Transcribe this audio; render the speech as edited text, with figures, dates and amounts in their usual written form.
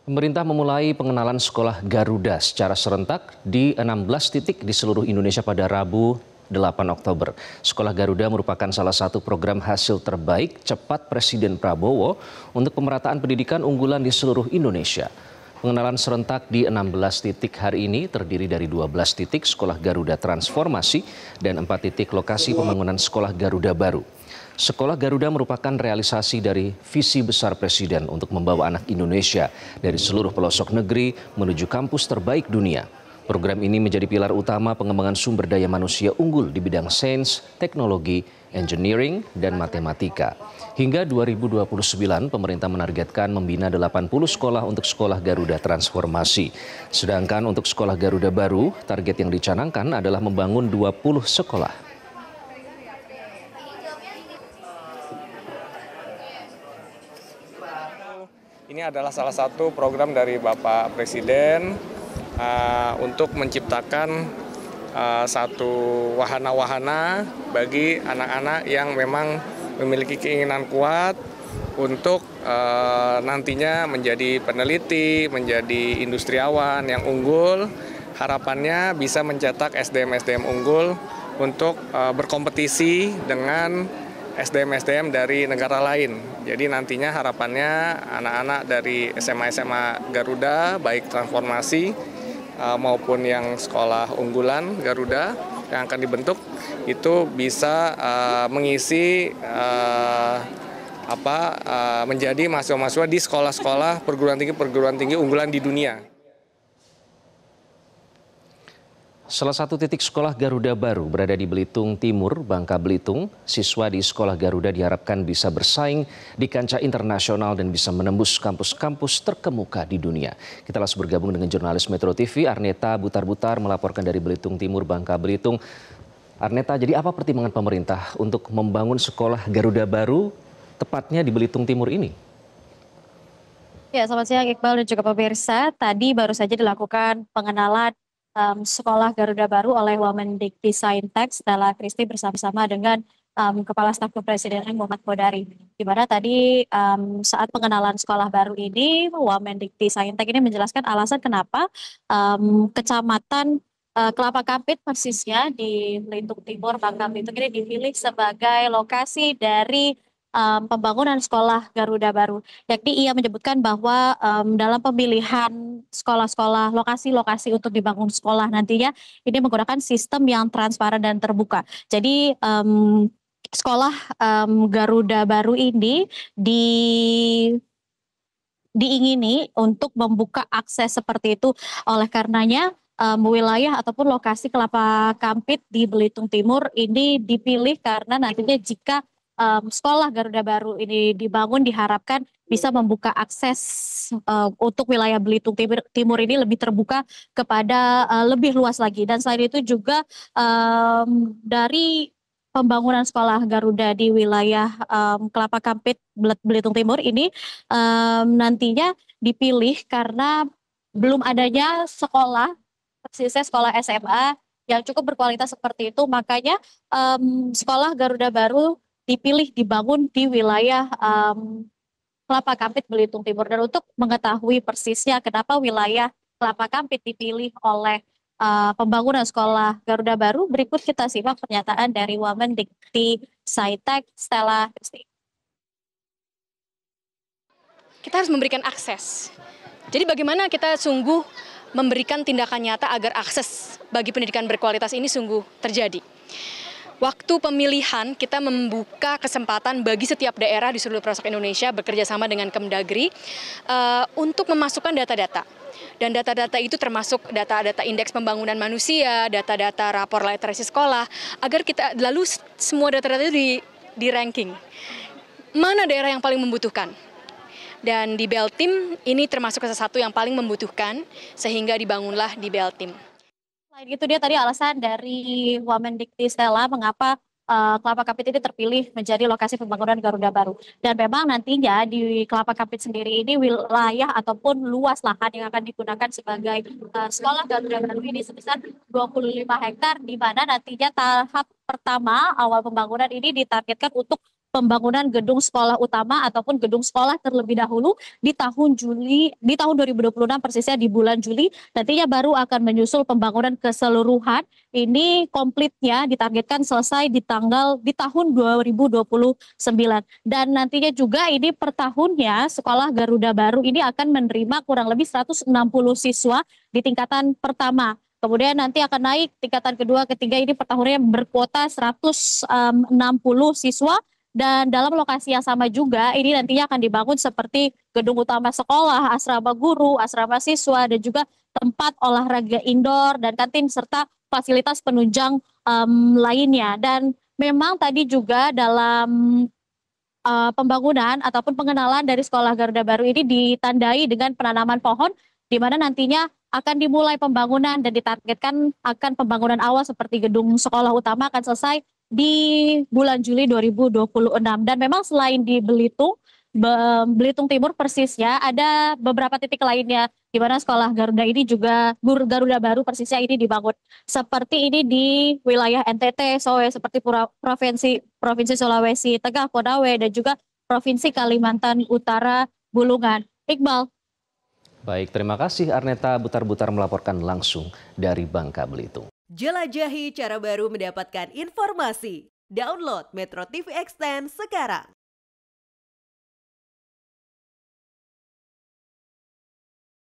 Pemerintah memulai pengenalan sekolah Garuda secara serentak di 16 titik di seluruh Indonesia pada Rabu 8 Oktober. Sekolah Garuda merupakan salah satu program hasil terbaik cepat Presiden Prabowo untuk pemerataan pendidikan unggulan di seluruh Indonesia. Pengenalan serentak di 16 titik hari ini terdiri dari 12 titik sekolah Garuda Transformasi dan 4 titik lokasi pembangunan sekolah Garuda baru. Sekolah Garuda merupakan realisasi dari visi besar Presiden untuk membawa anak Indonesia dari seluruh pelosok negeri menuju kampus terbaik dunia. Program ini menjadi pilar utama pengembangan sumber daya manusia unggul di bidang sains, teknologi, engineering, dan matematika. Hingga 2029, pemerintah menargetkan membina 80 sekolah untuk sekolah Garuda Transformasi. Sedangkan untuk sekolah Garuda baru, target yang dicanangkan adalah membangun 20 sekolah. Ini adalah salah satu program dari Bapak Presiden untuk menciptakan satu wahana-wahana bagi anak-anak yang memang memiliki keinginan kuat untuk nantinya menjadi peneliti, menjadi industriawan yang unggul. Harapannya bisa mencetak SDM-SDM unggul untuk berkompetisi dengan SDM-SDM dari negara lain. Jadi nantinya harapannya anak-anak dari SMA-SMA Garuda, baik transformasi maupun yang sekolah unggulan Garuda yang akan dibentuk, itu bisa mengisi menjadi mahasiswa-mahasiswa di sekolah-sekolah perguruan tinggi unggulan di dunia. Salah satu titik sekolah Garuda baru berada di Belitung Timur, Bangka Belitung. Siswa di sekolah Garuda diharapkan bisa bersaing di kancah internasional dan bisa menembus kampus-kampus terkemuka di dunia. Kita langsung bergabung dengan jurnalis Metro TV, Arneta Butar-Butar melaporkan dari Belitung Timur, Bangka Belitung. Arneta, jadi apa pertimbangan pemerintah untuk membangun sekolah Garuda baru tepatnya di Belitung Timur ini? Ya, selamat siang Iqbal dan juga pemirsa. Tadi baru saja dilakukan pengenalan sekolah Garuda baru oleh Wamendikti-Saintek Stella Christy bersama-sama dengan Kepala Staf Kepresidenan Muhammad Kodari. Di mana tadi saat pengenalan sekolah baru ini, Wamendikti-Saintek ini menjelaskan alasan kenapa Kecamatan Kelapa Kampit persisnya di Belitung Timur, Bangka Belitung ini dipilih sebagai lokasi dari pembangunan sekolah Garuda baru. Yakni ia menyebutkan bahwa dalam pemilihan sekolah-sekolah, lokasi-lokasi untuk dibangun sekolah nantinya ini menggunakan sistem yang transparan dan terbuka. Jadi sekolah Garuda baru ini diingini untuk membuka akses seperti itu. Oleh karenanya wilayah ataupun lokasi Kelapa Kampit di Belitung Timur ini dipilih karena nantinya jika sekolah Garuda baru ini dibangun diharapkan bisa membuka akses untuk wilayah Belitung Timur ini lebih terbuka kepada lebih luas lagi. Dan selain itu juga dari pembangunan sekolah Garuda di wilayah Kelapa Kampit Belitung Timur ini nantinya dipilih karena belum adanya sekolah, persisnya sekolah SMA yang cukup berkualitas seperti itu, makanya sekolah Garuda baru dipilih dibangun di wilayah Kelapa Kampit Belitung Timur. Dan untuk mengetahui persisnya kenapa wilayah Kelapa Kampit dipilih oleh pembangunan sekolah Garuda baru, berikut kita simak pernyataan dari Wamendikti-Saintek Stella Christy. Kita harus memberikan akses. Jadi bagaimana kita sungguh memberikan tindakan nyata agar akses bagi pendidikan berkualitas ini sungguh terjadi. Waktu pemilihan kita membuka kesempatan bagi setiap daerah di seluruh pelosok Indonesia bekerja sama dengan Kemdagri untuk memasukkan data-data. Dan data-data itu termasuk data-data indeks pembangunan manusia, data-data rapor literasi sekolah, agar kita lalu semua data-data itu di ranking. Mana daerah yang paling membutuhkan? Dan di Beltim ini termasuk salah satu yang paling membutuhkan sehingga dibangunlah di Beltim. Selain itu dia tadi alasan dari Wamendikti Stella mengapa Kelapa Kampit ini terpilih menjadi lokasi pembangunan Garuda baru. Dan memang nantinya di Kelapa Kampit sendiri ini wilayah ataupun luas lahan yang akan digunakan sebagai sekolah Garuda baru ini sebesar 25 hektar, di mana nantinya tahap pertama awal pembangunan ini ditargetkan untuk pembangunan gedung sekolah utama ataupun gedung sekolah terlebih dahulu di tahun 2026, persisnya di bulan Juli. Nantinya baru akan menyusul pembangunan keseluruhan. Ini komplitnya ditargetkan selesai di tahun 2029. Dan nantinya juga ini per tahunnya sekolah Garuda Baru ini akan menerima kurang lebih 160 siswa di tingkatan pertama. Kemudian nanti akan naik tingkatan kedua, ketiga, ini per tahunnya berkuota 160 siswa. Dan dalam lokasi yang sama juga ini nantinya akan dibangun seperti gedung utama sekolah, asrama guru, asrama siswa, dan juga tempat olahraga indoor dan kantin serta fasilitas penunjang lainnya. Dan memang tadi juga dalam pembangunan ataupun pengenalan dari sekolah Garuda Baru ini ditandai dengan penanaman pohon, di mana nantinya akan dimulai pembangunan dan ditargetkan akan pembangunan awal seperti gedung sekolah utama akan selesai di bulan Juli 2026. Dan memang selain di Belitung Timur persisnya ada beberapa titik lainnya di mana sekolah Garuda ini juga Garuda Baru persisnya ini dibangun. Seperti ini di wilayah NTT, seperti Provinsi Sulawesi Tengah, Konawe, dan juga Provinsi Kalimantan Utara, Bulungan. Iqbal. Baik, terima kasih Arneta Butar-Butar melaporkan langsung dari Bangka Belitung. Jelajahi cara baru mendapatkan informasi. Download Metro TV Extend sekarang.